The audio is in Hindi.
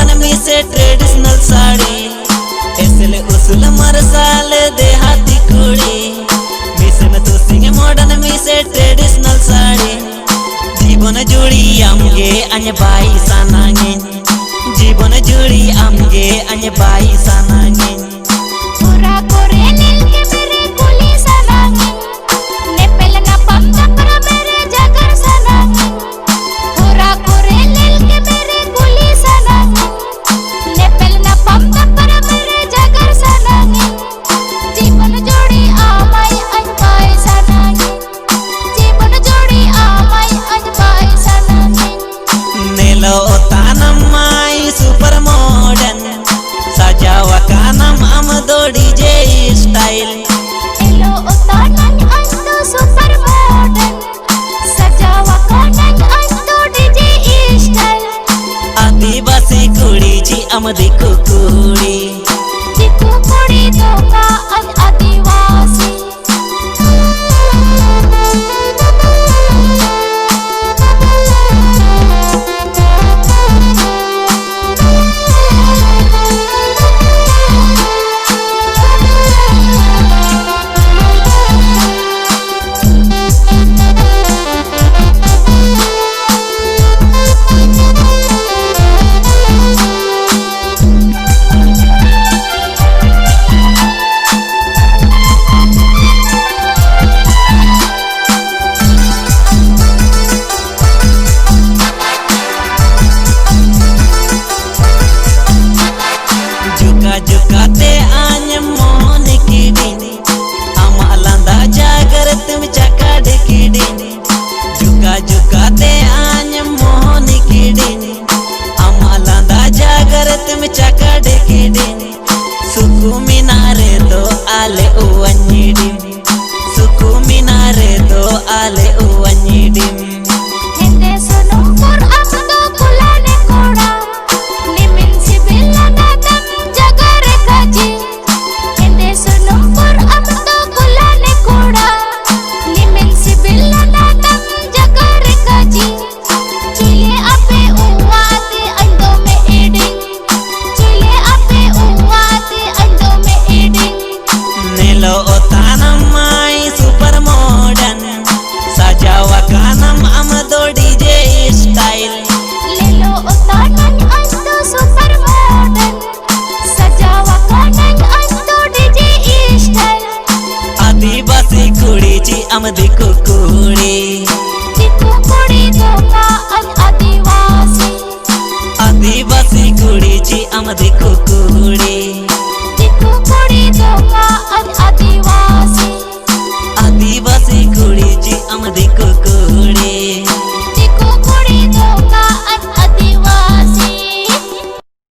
ट्रेडिशनल साड़ी ऐसे उसल मरसाल देहाती कुड़ी मिसन तो सिंह मॉडर्न में से ट्रेडिशनल साड़ी जीवन जुड़ी आमगे अन्य बाई सानांगे जीवन जुड़ी आमगे अन्य बाई सानांगे पूरा कोरे नील के मेरे कुली सानांगे नेपेल ना पंगा पर मेरे जगर सानांगे पूरा कोरे नील के मेरे कुली सानांगे नेपेल ना पंगा पर मेरे जगर सानांगे जीवन जोड़ी आमाई अनबाई सानांगे जीवन जोड़ी आमाई अनबाई सानांगे नेलो तानमाई सुपर मॉडर्न सजावा कानम आमदो डीजे स्टाइल नेलो तानन अंदो सुपर मॉडर्न सजावा कानन अंदो डीजे स्टाइल आदिवासी कुड़ी ची आमदी कुड़ी दिकु कुड़ी दोका अन आदिवासी am diku